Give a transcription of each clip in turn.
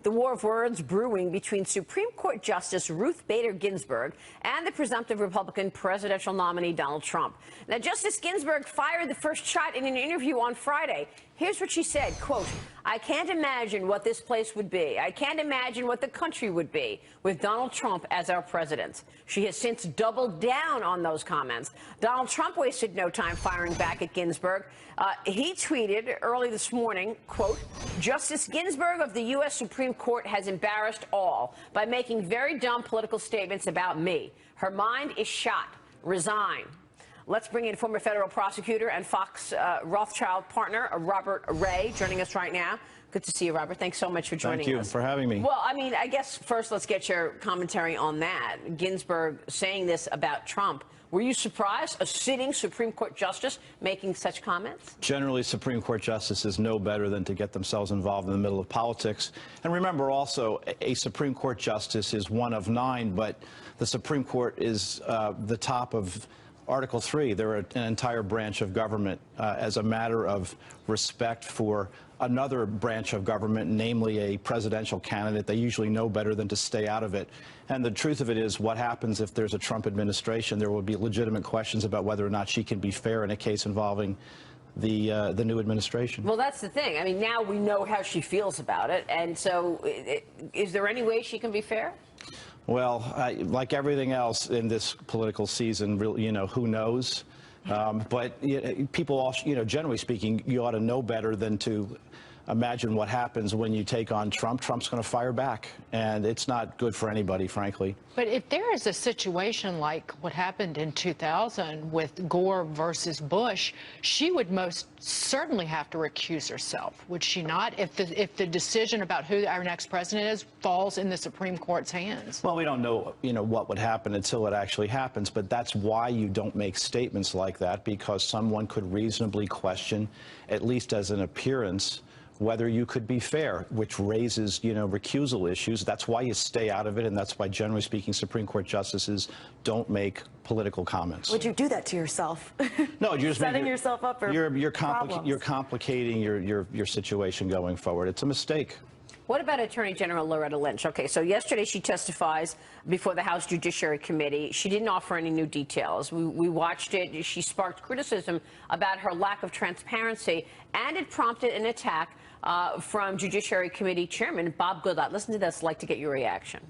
The war of words brewing between Supreme Court Justice Ruth Bader Ginsburg and the presumptive Republican presidential nominee Donald Trump. Now, Justice Ginsburg fired the first shot in an interview on Friday. Here's what she said, quote, "I can't imagine what this place would be. I can't imagine what the country would be with Donald Trump as our president." She has since doubled down on those comments. Donald Trump wasted no time firing back at Ginsburg. He tweeted early this morning, quote, "Justice Ginsburg of the U.S. Supreme Court has embarrassed all by making very dumb political statements about me. Her mind is shot. Resign." Let's bring in former federal prosecutor and Fox Rothschild partner, Robert Ray, joining us right now. Good to see you, Robert. Thanks so much for joining us. Thank you for having me. Well, I mean, I guess first let's get your commentary on that. Ginsburg saying this about Trump. Were you surprised, a sitting Supreme Court justice making such comments? Generally, Supreme Court justices know better than to get themselves involved in the middle of politics. And remember also, a Supreme Court justice is one of 9, but the Supreme Court is the top of Article 3. They're an entire branch of government. As a matter of respect for another branch of government, namely a presidential candidate, they usually know better than to stay out of it. And the truth of it is, what happens if there's a Trump administration? There will be legitimate questions about whether or not she can be fair in a case involving the new administration. Well, that's the thing. I mean, now we know how she feels about it. And so is there any way she can be fair? Well, like everything else in this political season, really, who knows? But people, also, generally speaking, you ought to know better than to imagine what happens when you take on Trump. Trump's going to fire back, and it's not good for anybody, frankly. But if there is a situation like what happened in 2000 with Gore versus Bush, she would most certainly have to recuse herself, would she not, if the decision about who our next president is falls in the Supreme Court's hands? Well, we don't know, what would happen until it actually happens, but that's why you don't make statements like that, because someone could reasonably question, at least as an appearance, whether you could be fair, which raises, recusal issues. That's why you stay out of it, and that's why, generally speaking, Supreme Court justices don't make political comments. Would you do that to yourself? No, you're just setting yourself up for you're complicating your situation going forward. It's a mistake. What about Attorney General Loretta Lynch? Okay, so yesterday she testifies before the House Judiciary Committee. She didn't offer any new details. We watched it. She sparked criticism about her lack of transparency, and it prompted an attack from Judiciary Committee Chairman Bob Goodlatte. Listen to this. I'd like to get your reaction.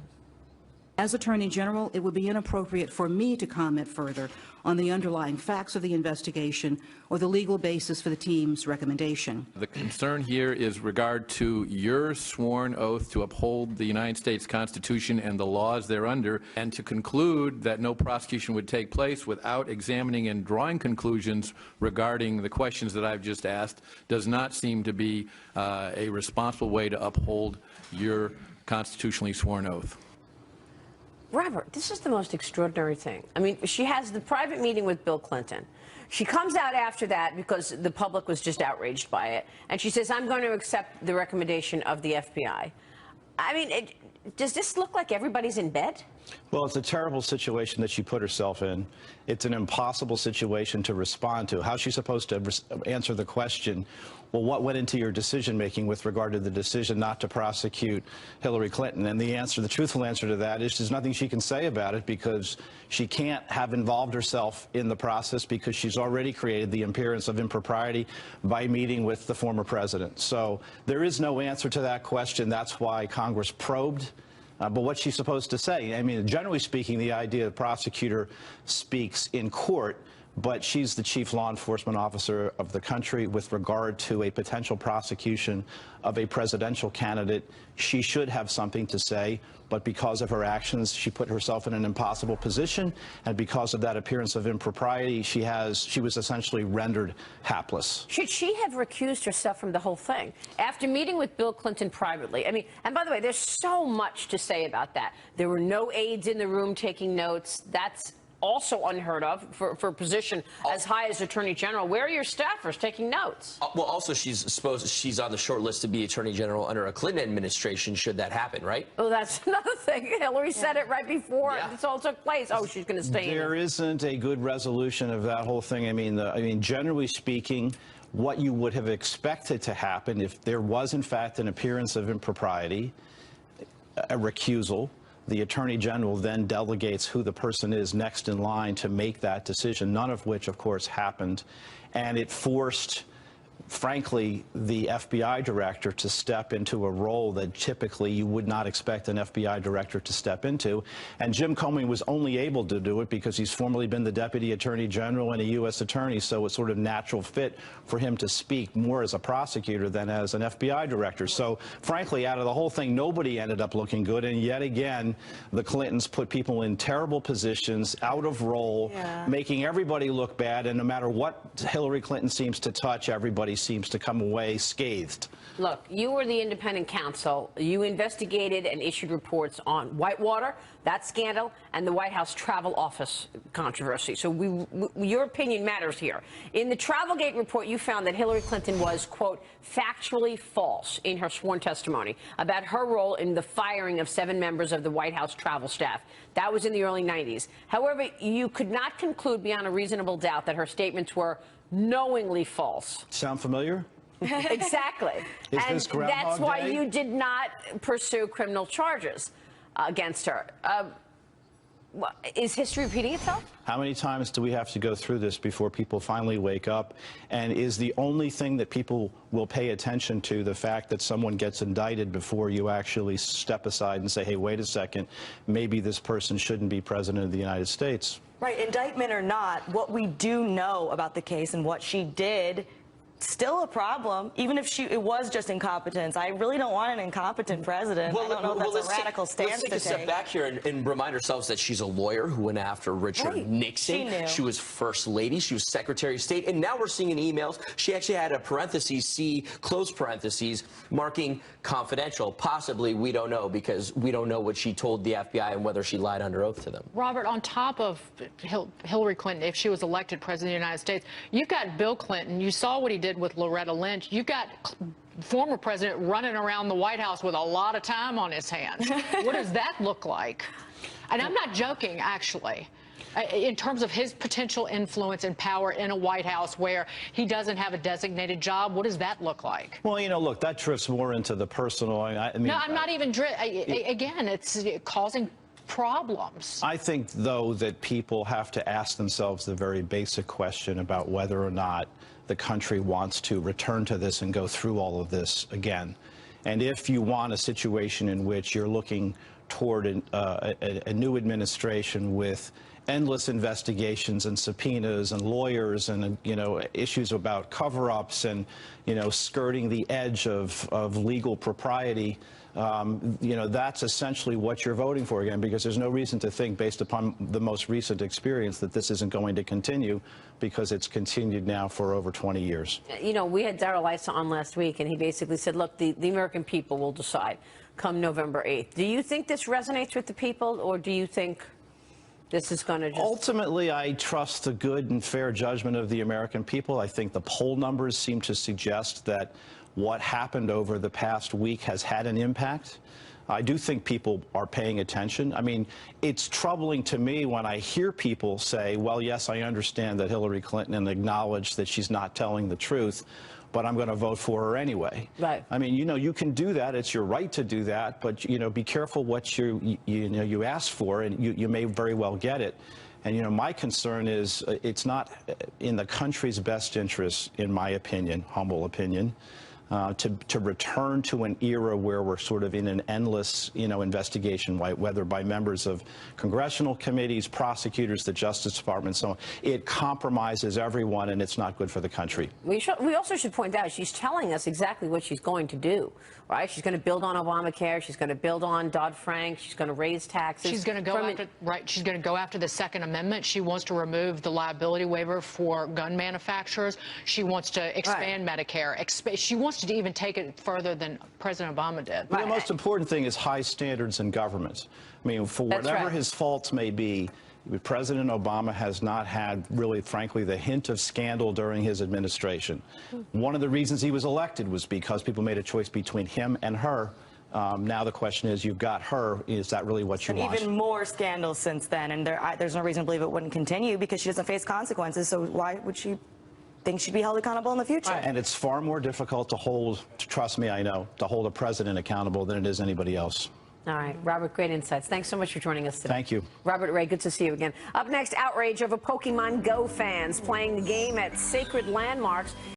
As Attorney General, it would be inappropriate for me to comment further on the underlying facts of the investigation or the legal basis for the team's recommendation. The concern here is regard to your sworn oath to uphold the United States Constitution and the laws thereunder, and to conclude that no prosecution would take place without examining and drawing conclusions regarding the questions that I've just asked does not seem to be a responsible way to uphold your constitutionally sworn oath. Robert, this is the most extraordinary thing. I mean, she has the private meeting with Bill Clinton. She comes out after that because the public was just outraged by it. And she says, I'm going to accept the recommendation of the FBI. I mean, does this look like everybody's in bed? Well, it's a terrible situation that she put herself in. It's an impossible situation to respond to. How's she supposed to answer the question, well, what went into your decision-making with regard to the decision not to prosecute Hillary Clinton? And the truthful answer to that is there's nothing she can say about it, because she can't have involved herself in the process, because she's already created the appearance of impropriety by meeting with the former president. So there is no answer to that question. That's why Congress probed. But what's she supposed to say? I mean, generally speaking, the idea the prosecutor speaks in court, but she's the chief law enforcement officer of the country. With regard to a potential prosecution of a presidential candidate, she should have something to say, but because of her actions, she put herself in an impossible position, and because of that appearance of impropriety, she was essentially rendered hapless. Should she have recused herself from the whole thing after meeting with Bill Clinton privately? I mean, and by the way, there's so much to say about that. There were no aides in the room taking notes. That's also unheard of for a position as high as Attorney General. Where are your staffers taking notes? Well, also, she's on the short list to be Attorney General under a Clinton administration, should that happen, right? Oh, that's another thing. Hillary said it right before this all took place. Oh, she's going to stay in. There isn't a good resolution of that whole thing. I mean, generally speaking, what you would have expected to happen if there was, in fact, an appearance of impropriety a recusal. The Attorney General then delegates who the person is next in line to make that decision, none of which, of course, happened. And it forced, frankly, the FBI director to step into a role that typically you would not expect an FBI director to step into. And Jim Comey was only able to do it because he's formerly been the Deputy Attorney General and a U.S. Attorney, so it's sort of natural fit for him to speak more as a prosecutor than as an FBI director. So, frankly, out of the whole thing, nobody ended up looking good. And yet again, the Clintons put people in terrible positions, out of role, making everybody look bad. And no matter what Hillary Clinton seems to touch, everybody seems to come away scathed. Look, you were the independent counsel. You investigated and issued reports on Whitewater, that scandal, and the White House travel office controversy. So your opinion matters here. In the Travelgate report, you found that Hillary Clinton was, quote, factually false in her sworn testimony about her role in the firing of 7 members of the White House travel staff. That was in the early 90s. However, you could not conclude beyond a reasonable doubt that her statements were knowingly false. Sound familiar? Exactly. Is and this Groundhog that's why Day? you did not pursue criminal charges against her. Is history repeating itself? How many times do we have to go through this before people finally wake up? And is the only thing that people will pay attention to the fact that someone gets indicted before you actually step aside and say, hey, wait a second, maybe this person shouldn't be president of the United States? Right, indictment or not, what we do know about the case and what she did, still a problem, even if it was just incompetence. I really don't want an incompetent president. I don't know if that's a radical stance to take. Let's take a step back here and remind ourselves that she's a lawyer who went after Richard Nixon. She knew. She was First Lady. She was Secretary of State. And now we're seeing in emails, she actually had a parentheses, C, close parentheses, marking confidential. Possibly, we don't know, because we don't know what she told the FBI and whether she lied under oath to them. Robert, on top of Hillary Clinton, if she was elected president of the United States, you've got Bill Clinton. You saw what he did with Loretta Lynch. You've got former president running around the White House with a lot of time on his hands. What does that look like? And I'm not joking, actually. In terms of his potential influence and power in a White House where he doesn't have a designated job, what does that look like? Well, you know, look, that drifts more into the personal. I mean, no, I'm not even again, it's causing problems. I think, though, that people have to ask themselves the very basic question about whether or not the country wants to return to this and go through all of this again. And if you want a situation in which you're looking toward a new administration with endless investigations and subpoenas and lawyers and, you know, issues about cover-ups and, you know, skirting the edge of legal propriety, you know, that's essentially what you're voting for again, because there's no reason to think, based upon the most recent experience, that this isn't going to continue, because it's continued now for over 20 years. You know, we had Darrell Issa on last week, and he basically said, look, the American people will decide come November 8th. Do you think this resonates with the people, or do you think this is going to just... Ultimately, I trust the good and fair judgment of the American people. I think the poll numbers seem to suggest that what happened over the past week has had an impact. I do think people are paying attention. I mean, it's troubling to me when I hear people say, well, yes, I understand that Hillary Clinton acknowledged that she's not telling the truth, but I'm going to vote for her anyway. Right. I mean, you know, you can do that. It's your right to do that. But, you know, be careful what you ask for, and you may very well get it. And, you know, my concern is it's not in the country's best interest, in my opinion, humble opinion, to return to an era where we're sort of in an endless, you know, investigation, whether by members of congressional committees, prosecutors, the Justice Department, so on. It compromises everyone, and it's not good for the country. We also should point out she's telling us exactly what she's going to do, right? She's going to build on Obamacare. She's going to build on Dodd-Frank. She's going to raise taxes. She's going to go after, right? She's going to go after the Second Amendment. She wants to remove the liability waiver for gun manufacturers. She wants to expand Medicare. She wants to even take it further than President Obama did. But the most important thing is high standards in government. I mean, for whatever his faults may be, President Obama has not had, really, frankly, the hint of scandal during his administration. One of the reasons he was elected was because people made a choice between him and her. Now the question is, you've got her. Is that really what you want? Even more scandals since then, and there's no reason to believe it wouldn't continue, because she doesn't face consequences. So why would she think she'd be held accountable in the future? And it's far more difficult to hold, trust me, I know, to hold a president accountable than it is anybody else. All right, Robert, great insights. Thanks so much for joining us today. Thank you. Robert Ray, good to see you again. Up next, outrage over Pokemon Go fans playing the game at sacred landmarks.